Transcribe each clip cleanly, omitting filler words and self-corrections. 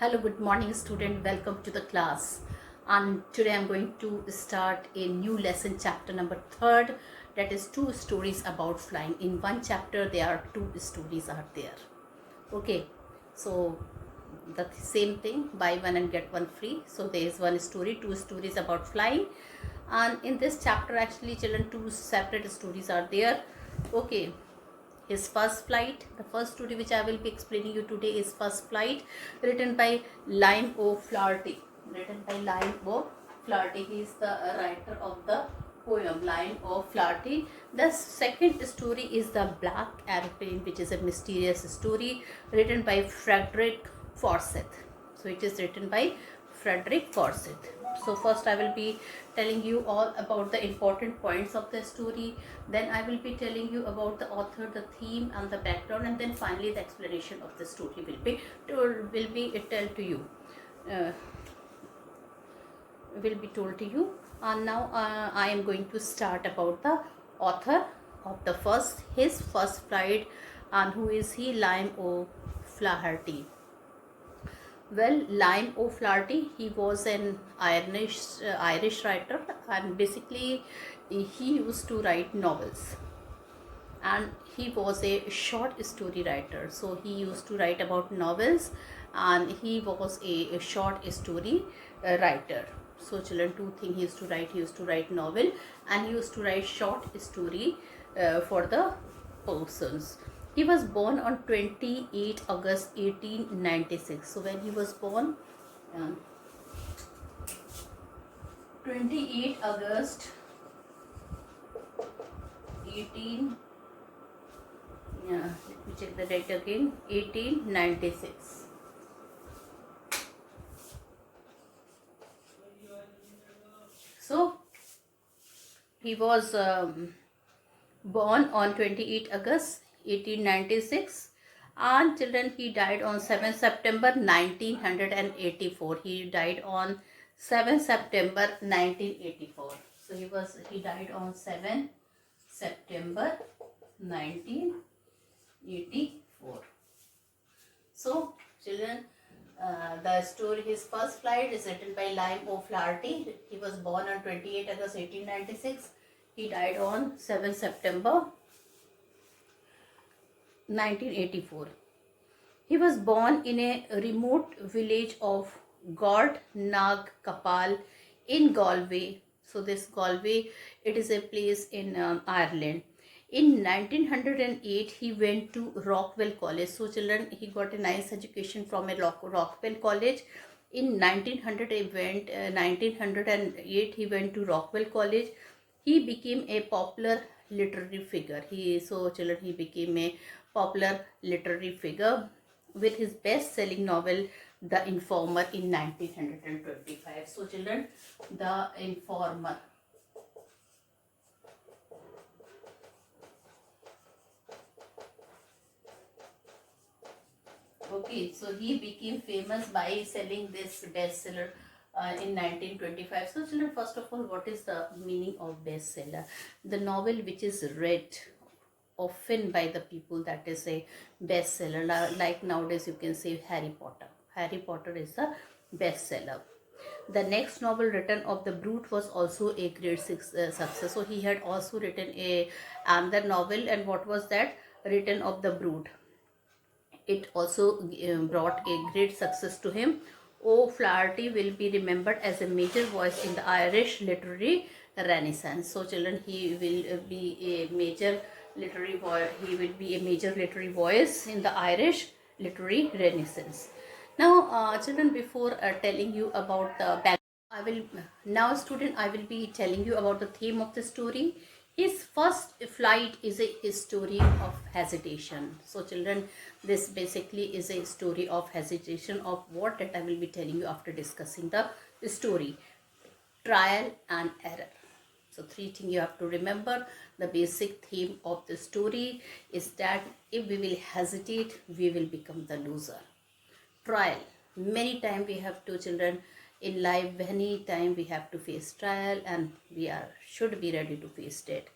Hello, good morning, student. Welcome to the class. And today I'm going to start a new lesson, chapter number third. That is two stories about flying. In one chapter, there are two stories are there. Okay, so the same thing, buy one and get one free. So there is one story, two stories about flying. And in this chapter, actually, children, two separate stories are there. Okay, his first flight, the first story which I will be explaining you today is First Flight, written by Lime O'Flaherty. Written by Lime O'Flaherty. He is the writer of the poem Lime O'Flaherty. The second story is The Black Aeroplane, which is a mysterious story written by Frederick Forsyth. So it is written by Frederick Forsyth. So first I will be telling you all about the important points of the story. Then I will be telling you about the author, the theme, and the background, and then finally the explanation of the story will be told to you. Uh, will be told to you. And now I am going to start about the author of the his first flight, and who is he? Lime O'Flaherty. Well, Lime O'Flaherty, he was an Irish writer, and basically he used to write novels, and he was a short story writer. So he used to write about novels, and he was a short story writer. So children, two things he used to write. He used to write novel, and he used to write short story for the persons. He was born on 28 August 1896. So when he was born, um, 28 August 18, yeah, let me check the date again, 1896. So he was born on 28 August 1896, and children, he died on 7 September 1984. He died on 7 September 1984. So he died on 7 September 1984. So children, the story, his first flight, is written by Lime O'Flaherty. He was born on 28 August 1896. He died on 7 September 1984. He was born in a remote village of Gord Nag Kapal in Galway. So this Galway, it is a place in Ireland. In 1908, he went to Rockwell College. So children, he got a nice education from a Rockwell College. In 1908, he went to Rockwell College. He became a popular literary figure. He became a popular literary figure with his best-selling novel The Informer in 1925. So children, The Informer. Okay, so he became famous by selling this bestseller in 1925. So children, first of all, what is the meaning of bestseller? The novel which is read often by the people, that is a bestseller. Like nowadays you can say Harry Potter. Harry Potter is a bestseller. The next novel written of the Brute was also a great success. So he had also written another novel, and what was that? Written of the Brute. It also brought a great success to him. O'Flaherty will be remembered as a major voice in the Irish literary renaissance. So children, he will be a major literary voice. He will be a major literary voice in the Irish literary renaissance. Now, children, before telling you about the back, I will be telling you about the theme of the story. His first flight is a story of hesitation. So children, this basically is a story of hesitation, of what that I will be telling you after discussing the story. Trial and error. So three things you have to remember. The basic theme of the story is that if we will hesitate, we will become the loser. Trial. Many times we have to, children, in life, many time we have to face trial, and we should be ready to face it.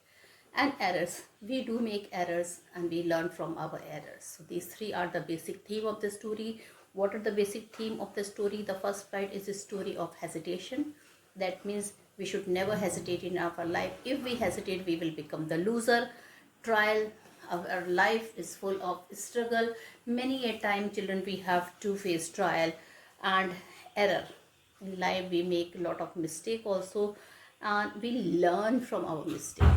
And errors, we do make errors, and we learn from our errors. So these three are the basic theme of the story. What are the basic theme of the story? The first flight is a story of hesitation. That means we should never hesitate in our life. If we hesitate, we will become the loser. Trial of our life is full of struggle. Many a time, children, we have to face trial and error. In life, we make a lot of mistake also, and we learn from our mistake.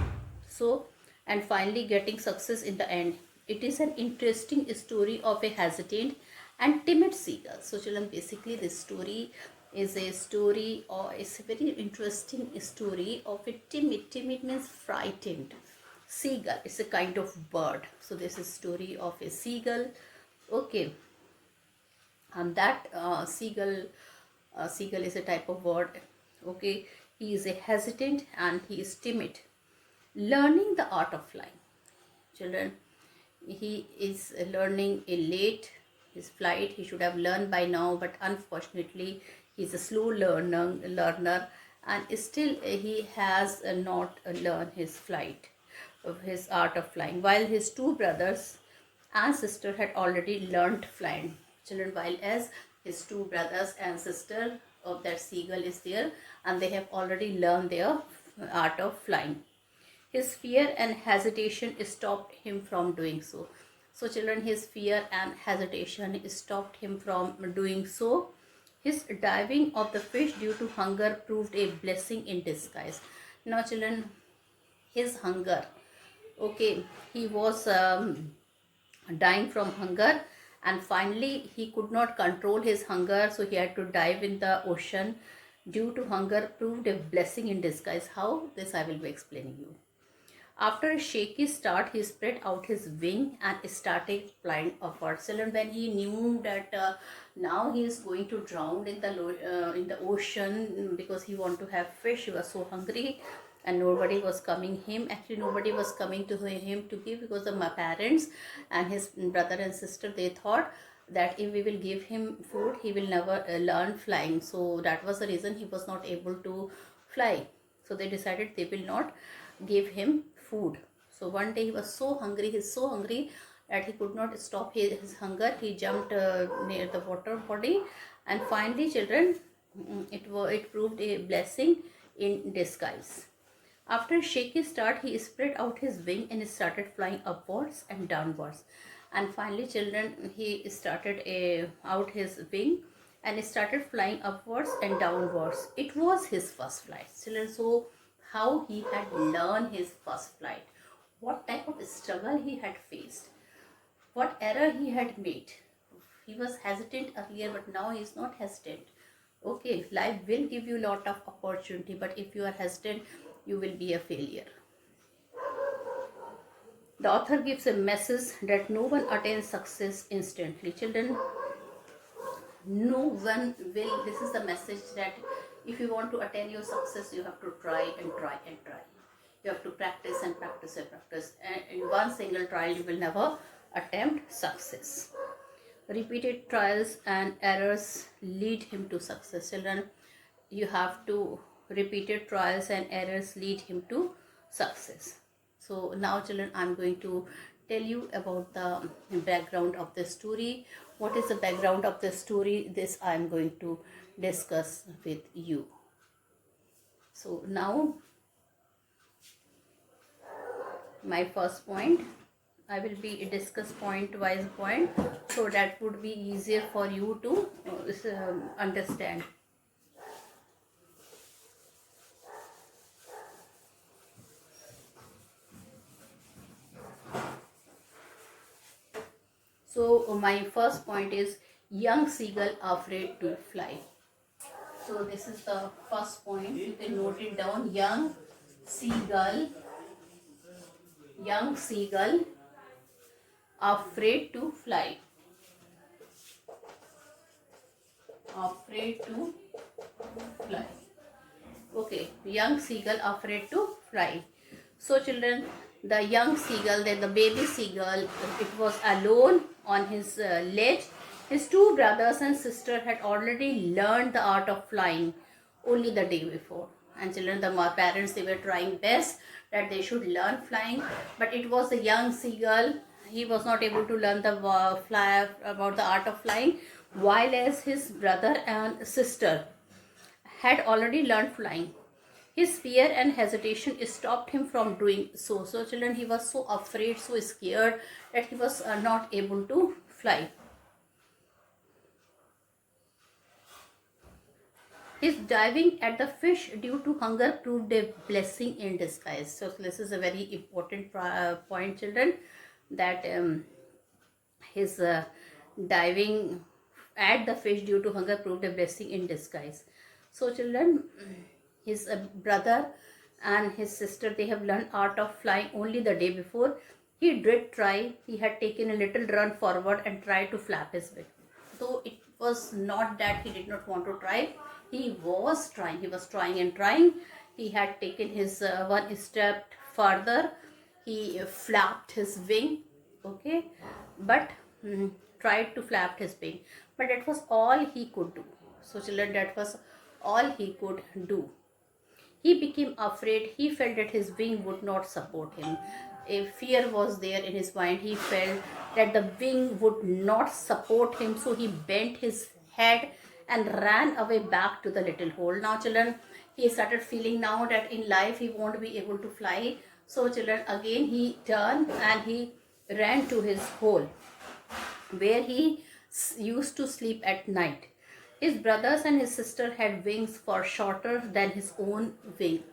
So, and finally getting success in the end. It is an interesting story of a hesitant and timid seagull. So children, basically this story is a story, or it's a very interesting story of a timid means frightened seagull. It's a kind of bird. So this is story of a seagull. Okay, and that seagull is a type of bird. Okay, he is a hesitant and he is timid, learning the art of flying. Children, he is learning a late his flight. He should have learned by now, but unfortunately he is a slow learner, and still he has not learned his flight of his art of flying, while his two brothers and sister had already learned flying. Children, while as his two brothers and sister of that seagull is there, and they have already learned their art of flying. His fear and hesitation stopped him from doing so. So children, his fear and hesitation stopped him from doing so. His diving of the fish due to hunger proved a blessing in disguise. Now children, his hunger, okay, he was dying from hunger, and finally he could not control his hunger, so he had to dive in the ocean due to hunger proved a blessing in disguise. How? This I will be explaining you. After a shaky start, he spread out his wing and started flying upwards. And when he knew that now he is going to drown in the ocean, because he want to have fish, he was so hungry, and nobody was coming him. Actually, nobody was coming to him to give, because my parents and his brother and sister, they thought that if we will give him food, he will never learn flying. So that was the reason he was not able to fly. So they decided they will not give him food. So one day he was so hungry, he's so hungry that he could not stop his hunger. He jumped near the water body, and finally children, it proved a blessing in disguise. After a shaky start, he spread out his wing and started flying upwards and downwards. And finally children, he started out his wing and started flying upwards and downwards. It was his first flight. Children, so how he had learned his first flight, what type of struggle he had faced, what error he had made. He was hesitant earlier, but now he is not hesitant. Okay, life will give you a lot of opportunity, but if you are hesitant, you will be a failure. The author gives a message that no one attains success instantly. Children, no one will. This is the message that if you want to attain your success, you have to try and try and try. You have to practice and practice and practice. And in one single trial, you will never attempt success. Repeated trials and errors lead him to success. Children, you have to repeated trials and errors lead him to success. So now children, I'm going to tell you about the background of the story. What is the background of the story? This I'm going to discuss with you. So now my first point, I will be discuss point wise point, so that would be easier for you to understand. So my first point is young seagull afraid to fly. So this is the first point. You can note it down. Young seagull afraid to fly. Afraid to fly. Okay, young seagull afraid to fly. So children, the young seagull, then the baby seagull, it was alone on his ledge. His two brothers and sister had already learned the art of flying only the day before. And children, the parents, they were trying best that they should learn flying, but it was the young seagull. He was not able to learn the fly about the art of flying. while as his brother and sister had already learned flying. His fear and hesitation stopped him from doing so. So, children, he was so afraid, so scared that he was not able to fly. His diving at the fish due to hunger proved a blessing in disguise. So, this is a very important point, children, that his diving at the fish due to hunger proved a blessing in disguise. So, children, his brother and his sister, they have learned art of flying only the day before. He did try. He had taken a little run forward and tried to flap his wing. Though it was not that he did not want to try, he was trying. He was trying and trying. He had taken his one step further. He flapped his wing, okay, but tried to flap his wing. But that was all he could do. So, children, that was all he could do. He became afraid. He felt that his wing would not support him. A fear was there in his mind. He felt that the wing would not support him. So he bent his head and ran away back to the little hole. Now, children, he started feeling now that in life he won't be able to fly. So, children, again he turned and he ran to his hole where he used to sleep at night. His brothers and his sister had wings far shorter than his own wing.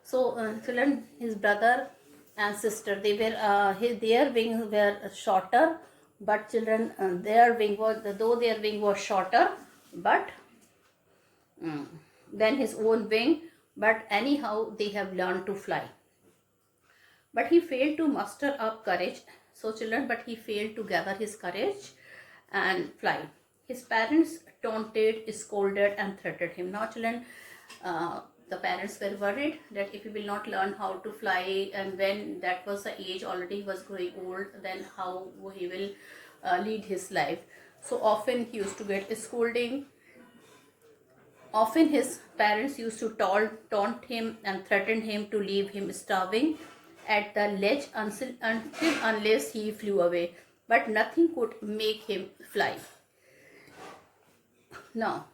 So, children, his brother and sister, they were their wings were shorter, but children, their wing was, though their wing was shorter, but than his own wing. But anyhow, they have learned to fly. But he failed to muster up courage. So, children, but he failed to gather his courage and fly. His parents taunted, scolded, and threatened him. Now, children, the parents were worried that if he will not learn how to fly, and when that was the age already, he was growing old, then how he will lead his life. So often he used to get scolding. Often his parents used to taunt him and threaten him to leave him starving at the ledge until unless he flew away. But nothing could make him fly. Now,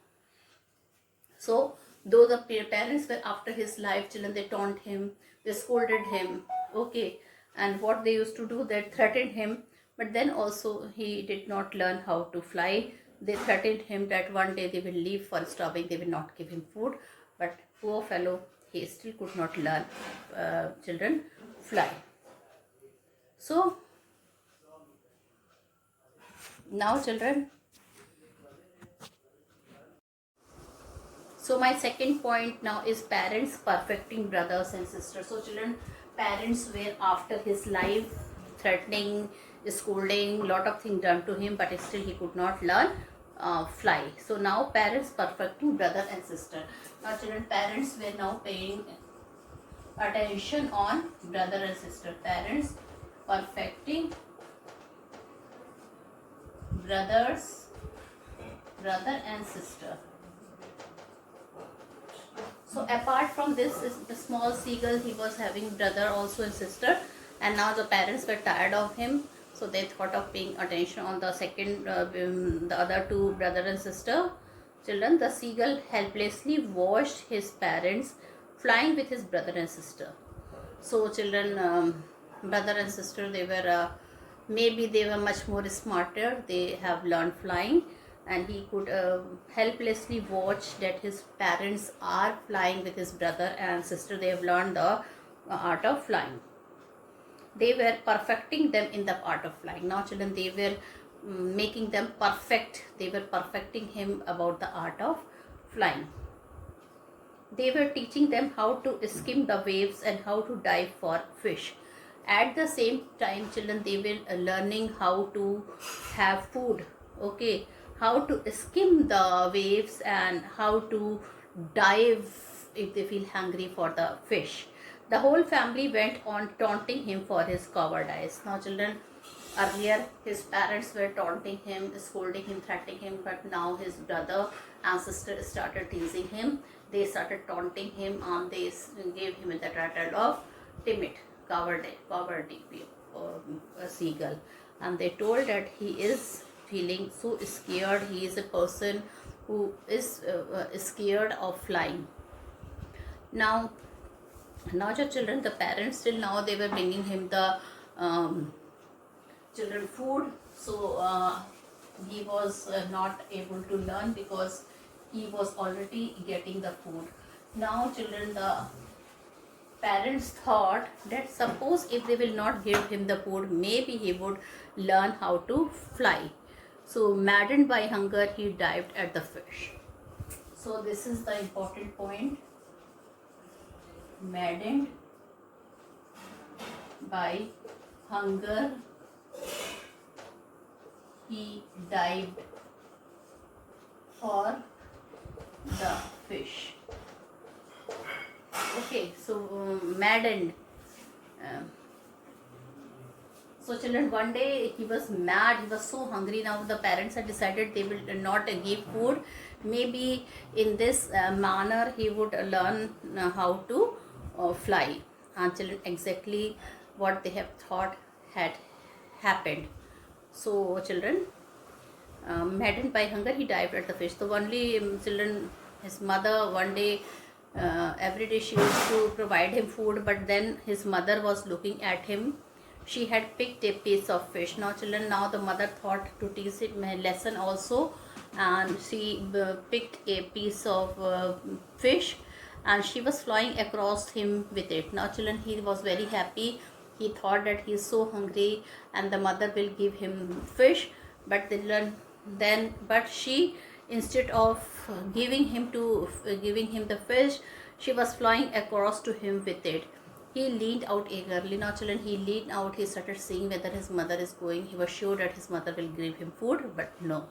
so though the parents were after his life, children, they taunt him, they scolded him, okay, and what they used to do, they threatened him. But then also he did not learn how to fly. They threatened him that one day they will leave for starving, they will not give him food. But poor fellow, he still could not learn, children, fly. So now, children, so my second point now is parents perfecting brothers and sisters. So, children, parents were after his life, threatening, scolding, lot of things done to him, but still he could not learn fly. So now parents perfecting brother and sister. Now, children, parents were now paying attention on brother and sister. Parents perfecting brother and sister. So apart from this, the small seagull, he was having brother also and sister, and now the parents were tired of him, so they thought of paying attention on the second, the other two, brother and sister. Children, the seagull helplessly watched his parents flying with his brother and sister. So, children, brother and sister, they were maybe they were much more smarter. They have learned flying, and he could helplessly watch that his parents are flying with his brother and sister. They have learned the art of flying. They were perfecting them in the art of flying. Now, children, they were making them perfect. They were perfecting him about the art of flying. They were teaching them how to skim the waves and how to dive for fish. At the same time, children, they were learning how to have food, okay, how to skim the waves and how to dive if they feel hungry for the fish. The whole family went on taunting him for his cowardice. Now, children, earlier his parents were taunting him, scolding him, threatening him, but now his brother and sister started teasing him. They started taunting him, and they gave him the title of timid, cowardly seagull, and they told that he is feeling so scared. He is a person who is scared of flying. Now, now the children, the parents till now they were bringing him the children food. So he was not able to learn because he was already getting the food. Now children, the parents thought that suppose if they will not give him the food, maybe he would learn how to fly. So maddened by hunger, he dived at the fish. So this is the important point. Maddened by hunger, he dived for the fish. Okay, so maddened. So children, one day he was mad, he was so hungry. Now the parents had decided they will not give food. Maybe in this manner he would learn how to fly. And children, exactly what they have thought had happened. So children, maddened by hunger, he dived at the fish. So only children, his mother one day, every day she used to provide him food, but then his mother was looking at him. She had picked a piece of fish. Now children, now the mother thought to teach him a lesson also, and she picked a piece of fish, and she was flying across him with it. Now children, he was very happy. He thought that he is so hungry and the mother will give him fish, but but she, instead of giving him the fish, she was flying across to him with it. He leaned out eagerly. Now children, he leaned out. He started seeing whether his mother is going. He was sure that his mother will give him food, but no,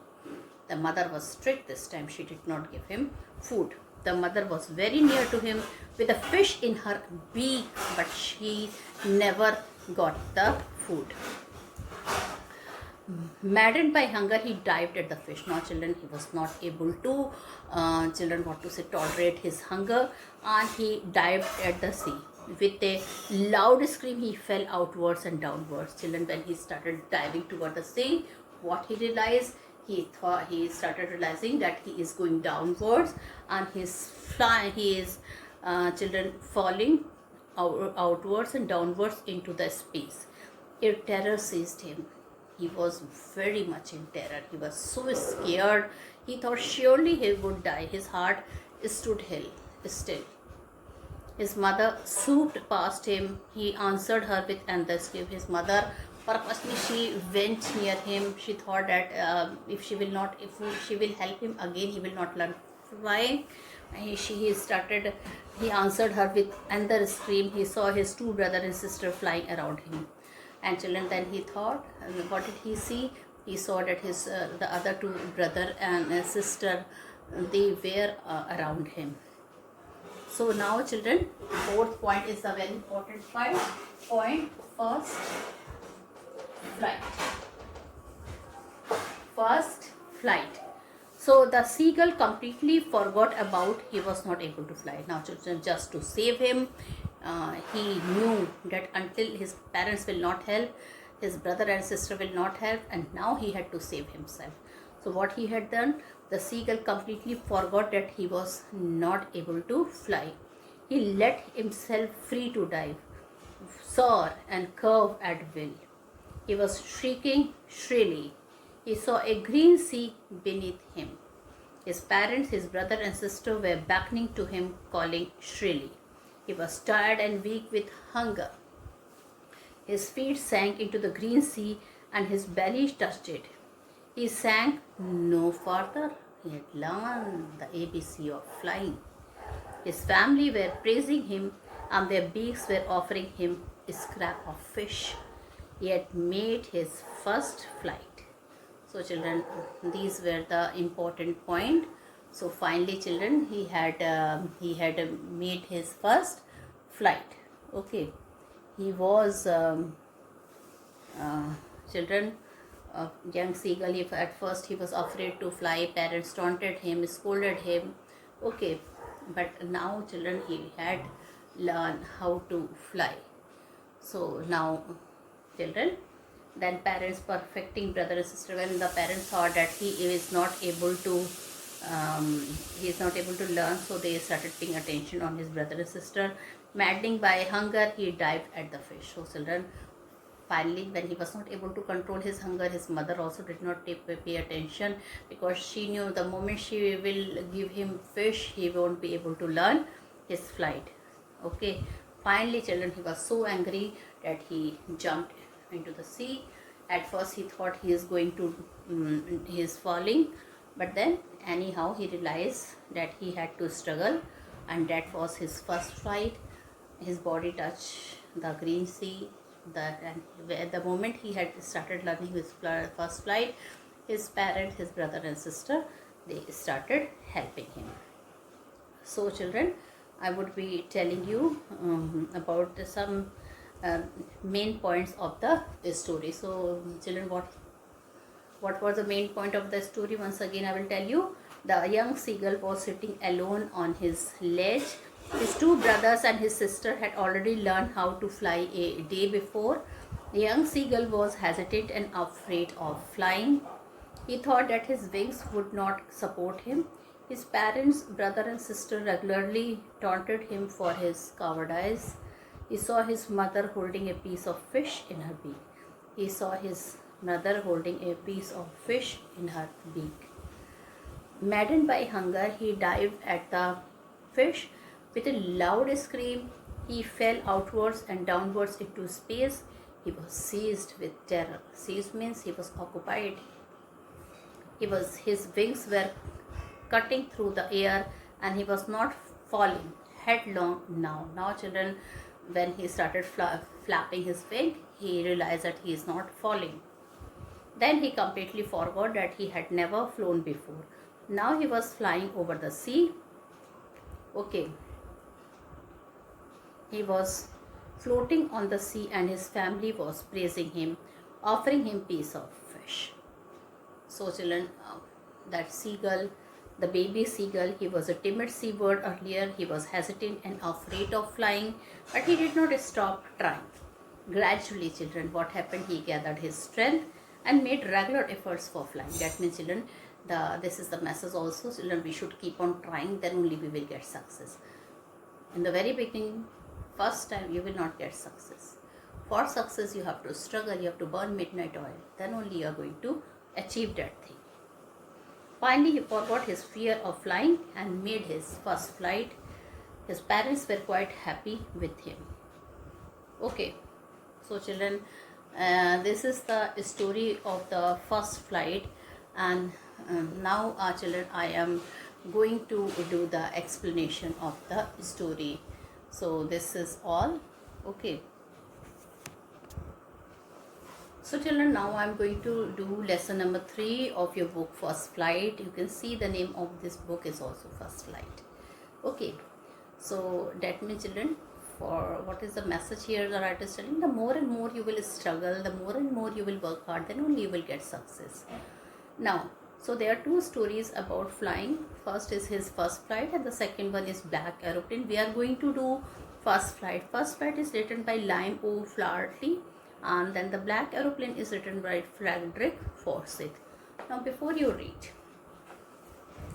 the mother was strict this time. She did not give him food. The mother was very near to him with a fish in her beak, but she never got the food. Maddened by hunger, he dived at the fish. Now children, he was not able to tolerate his hunger, and he dived at the sea. With a loud scream, he fell outwards and downwards. Children, when he started diving toward the sea, what he realized, he started realizing that he is going downwards, and he is children, falling outwards and downwards into the space. A terror seized him. He was very much in terror. He was so scared. He thought surely he would die. His heart stood still. His mother swooped past him. He answered her with endless grief. His mother, purposely, she went near him. She thought that if she will help him again, he will not learn flying. He answered her with another scream. He saw his two brother and sister flying around him. And children, then he thought, what did he see? He saw that his the other two brother and sister, they were around him. So now children, fourth point is a very important point. First flight. So the seagull completely forgot about he was not able to fly. Now children, just to save him, he knew that until his parents will not help, his brother and sister will not help, and now he had to save himself. So what he had done, the seagull completely forgot that he was not able to fly. He let himself free to dive, soar and curve at will. He was shrieking shrilly. He saw a green sea beneath him. His parents, his brother and sister were beckoning to him, calling shrilly. He was tired and weak with hunger. His feet sank into the green sea and his belly touched it. He sank no farther. He had learned the ABC of flying. His family were praising him, and their beaks were offering him a scrap of fish. He had made his first flight. So children, these were the important point. So finally children, he had made his first flight. Okay, he was children, young seagull. At first he was afraid to fly. Parents taunted him, scolded him. Okay, but now children, he had learned how to fly. So now children, Then parents perfecting brother and sister. When the parents thought that he is not able to learn, so they started paying attention on his brother and sister. Maddening by hunger, he dived at the fish. So children, finally, when he was not able to control his hunger, his mother also did not pay attention, because she knew the moment she will give him fish, he won't be able to learn his flight. Okay, finally, children, he was so angry that he jumped into the sea. At first, he thought he is going to, he is falling, but then anyhow, he realized that he had to struggle, and that was his first flight. His body touched the green sea. And at the moment he had started learning his first flight, his parents, his brother and sister, they started helping him. So children, I would be telling you about some main points of the story. So children, what was the main point of the story? Once again I will tell you. The young seagull was sitting alone on his ledge. His two brothers and his sister had already learned how to fly a day before. The young seagull was hesitant and afraid of flying. He thought that his wings would not support him. His parents, brother and sister regularly taunted him for his cowardice. He saw his mother holding a piece of fish in her beak. He saw his mother holding a piece of fish in her beak. Maddened by hunger, he dived at the fish. With a loud scream, he fell outwards and downwards into space. He was seized with terror. Seized means he was occupied. His wings were cutting through the air, and he was not falling headlong now. Now, children, when he started flapping his wing, he realized that he is not falling. Then he completely forgot that he had never flown before. Now he was flying over the sea. Okay. He was floating on the sea, and his family was praising him, offering him piece of fish. So children, that seagull, the baby seagull, he was a timid seabird earlier. He was hesitant and afraid of flying, but he did not stop trying. Gradually, children, what happened? He gathered his strength and made regular efforts for flying. That means, children, this is the message also. Children, we should keep on trying, then only we will get success. In the very beginning, first time, you will not get success. For success, you have to struggle, you have to burn midnight oil. Then only you are going to achieve that thing. Finally, he forgot his fear of flying and made his first flight. His parents were quite happy with him. Okay, so children, this is the story of the first flight, and now children, I am going to do the explanation of the story. So this is all. Okay, so children, now I am going to do lesson number 3 of your book First Flight. You can see the name of this book is also First Flight. Okay, so that means, children, for what is the message here the writer is telling? The more and more you will struggle, the more and more you will work hard, then only you will get success. Now, so there are 2 stories about flying. First is his first flight, and the second one is Black Aeroplane. We are going to do First Flight. First Flight is written by Lyme O'Flaherty, and then the Black Aeroplane is written by Frederick Forsyth. Now, before you read,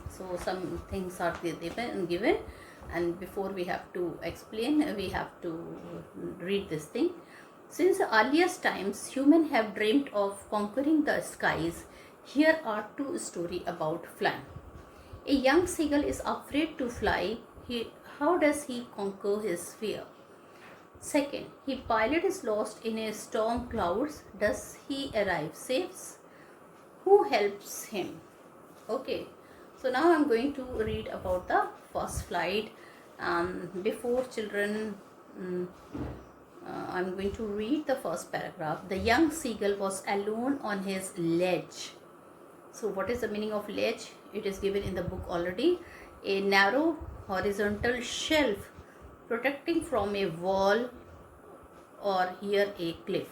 so some things are given, and before we have to explain, we have to read this thing. Since the earliest times, humans have dreamed of conquering the skies. Here are 2 stories about flying. A young seagull is afraid to fly. How does he conquer his fear? Second, his pilot is lost in a storm clouds. Does he arrive safe? Who helps him? Okay, so now I'm going to read about the first flight. Before, children, I'm going to read the first paragraph. The young seagull was alone on his ledge. So what is the meaning of ledge? It is given in the book already. A narrow horizontal shelf protecting from a wall, or here a cliff.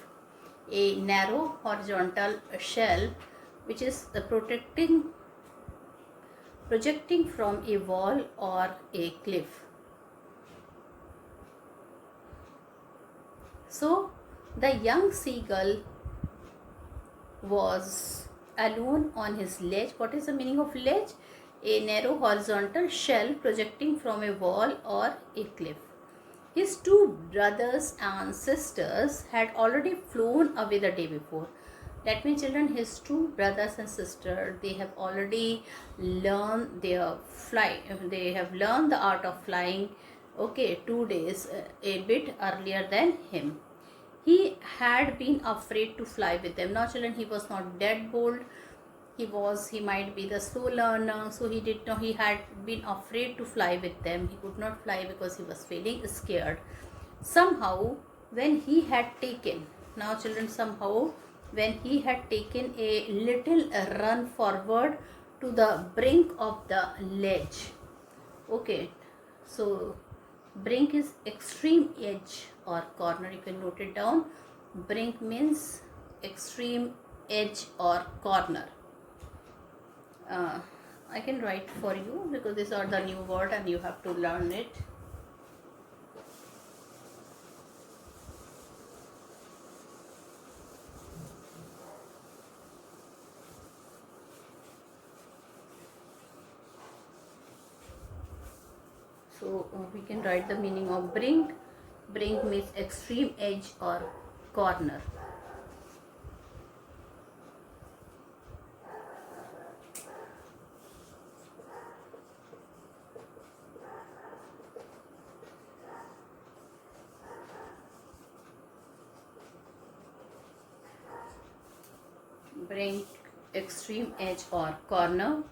A narrow horizontal shelf which is projecting from a wall or a cliff. So the young seagull was alone on his ledge. What is the meaning of ledge? A narrow horizontal shell projecting from a wall or a cliff. His two brothers and sisters had already flown away the day before. That means, children, his two brothers and sister, they have already learned their flight. They have learned the art of flying. Okay, 2 days a bit earlier than him. He had been afraid to fly with them. Now, children, he was not that bold. He might be the slow learner, so he had been afraid to fly with them. He could not fly because he was feeling scared. Somehow, when he had taken, now children, somehow when he had taken a little run forward to the brink of the ledge. Okay, so brink is extreme edge or corner. You can note it down. Brink means extreme edge or corner. I can write for you because these are the new word and you have to learn it. So we can write the meaning of brink. Brink means extreme edge or corner. Brink, extreme edge or corner.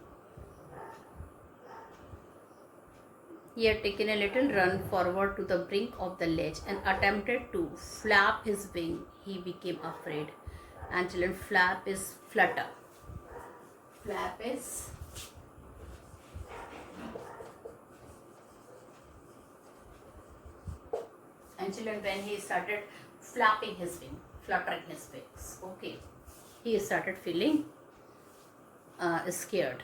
He had taken a little run forward to the brink of the ledge and attempted to flap his wing. He became afraid. And children, flap is flutter. Flap is and children, when he started flapping his wing, fluttering his wings, okay, he started feeling scared.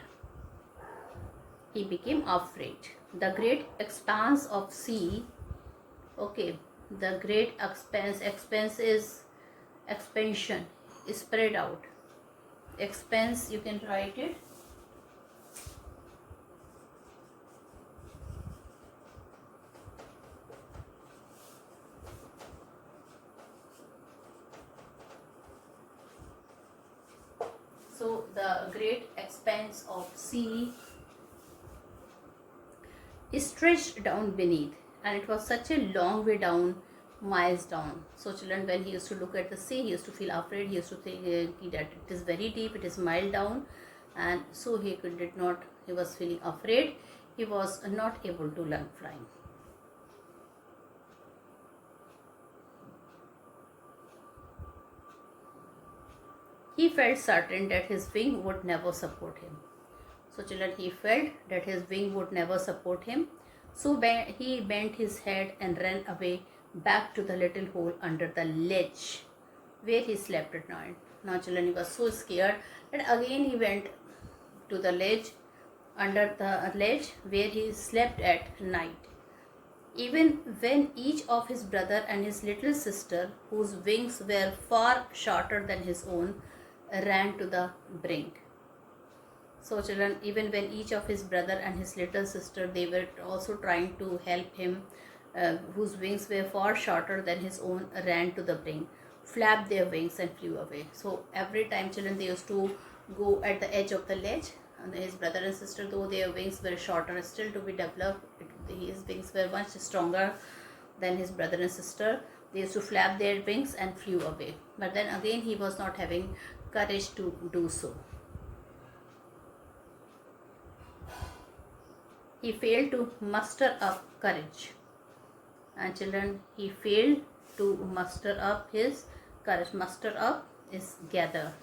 He became afraid. The great expanse of sea, okay, the great expanse is expansion, spread out. Expanse, you can write it. So the great expanse of sea stretched down beneath, and it was such a long way down, miles down. So children, when he used to look at the sea, he used to feel afraid. He used to think that it is very deep, it is mile down, and so he was feeling afraid. He was not able to learn flying. He felt certain that his wing would never support him. So children, he felt that his wing would never support him. So he bent his head and ran away back to the little hole under the ledge where he slept at night. Now children, he was so scared that again he went to the ledge, under the ledge where he slept at night. Even when each of his brother and his little sister, whose wings were far shorter than his own, ran to the brink. So children, even when each of his brother and his little sister, they were also trying to help him, whose wings were far shorter than his own, ran to the brink, flapped their wings and flew away. So every time, children, they used to go at the edge of the ledge, and his brother and sister, though their wings were shorter, still to be developed, his wings were much stronger than his brother and sister. They used to flap their wings and flew away. But then again, he was not having courage to do so. He failed to muster up courage. And children, he failed to muster up his courage. Muster up is gather.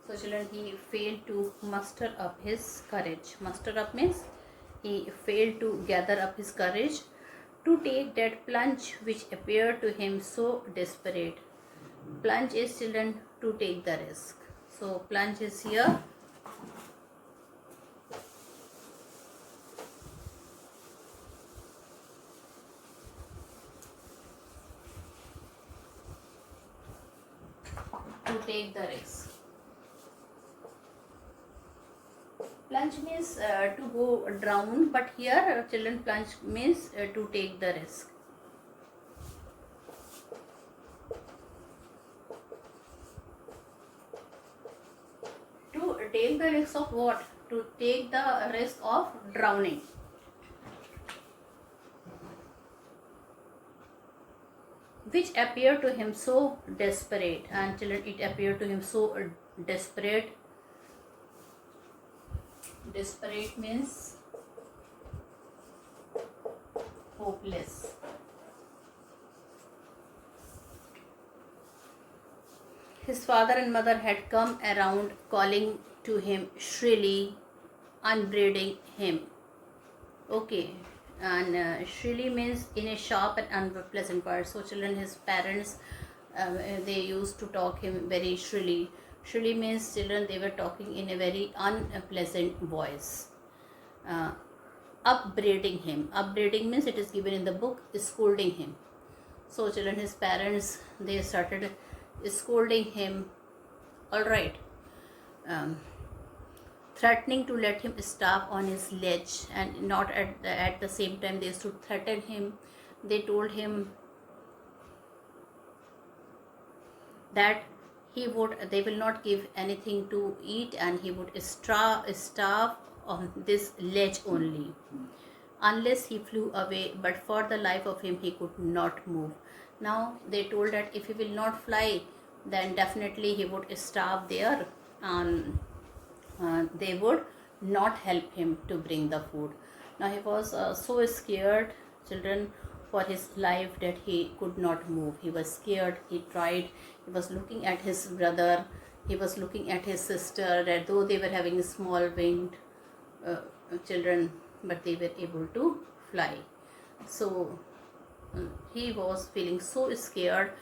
So children, he failed to muster up his courage. Muster up means he failed to gather up his courage to take that plunge which appeared to him so desperate. Plunge is, children, to take the risk. So plunge is here. to take the risk. Plunge means to go drown, but here children, plunge means to take the risk. To take the risk of what? To take the risk of drowning. Which appeared to him so desperate, and children, it appeared to him so desperate. Desperate means hopeless. His father and mother had come around, calling to him shrilly, upbraiding him. Okay, and shrilly means in a sharp and unpleasant word. So children, his parents, they used to talk him very shrilly. Shrilly means, children, they were talking in a very unpleasant voice. Upbraiding him. Upbraiding means, it is given in the book, scolding him. So children, his parents, they started scolding him. All right. Threatening to let him starve on his ledge, and not at the same time they used to threaten him. They told him that they will not give anything to eat, and he would starve on this ledge only, unless he flew away, but for the life of him he could not move. Now they told that if he will not fly, then definitely he would starve there, and they would not help him to bring the food. Now he was so scared, children, for his life, that he could not move. He was scared. He tried. He was looking at his brother. He was looking at his sister, that though they were having small winged children, but they were able to fly. So he was feeling so scared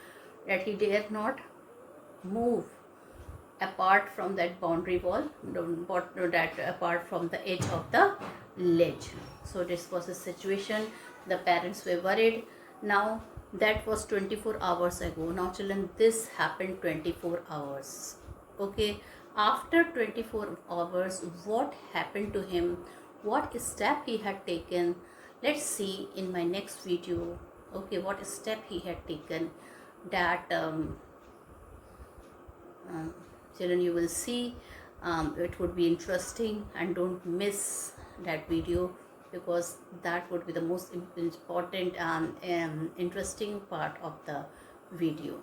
that he dared not move apart from that boundary wall, that apart from the edge of the ledge. So this was the situation. The parents were worried. Now that was 24 hours ago. Now children, this happened 24 hours. Okay, after 24 hours, what happened to him, what step he had taken, let's see in my next video. Okay, what step he had taken, that children, you will see. It would be interesting, and don't miss that video, because that would be the most important and interesting part of the video.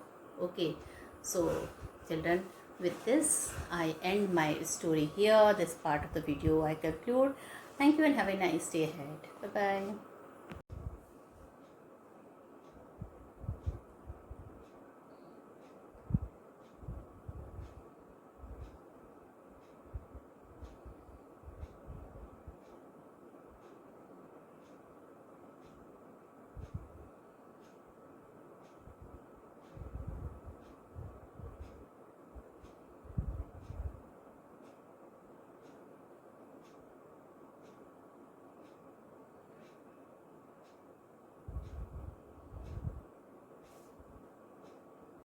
Okay, so children, with this I end my story here. This part of the video I conclude. Thank you and have a nice day ahead. Bye bye.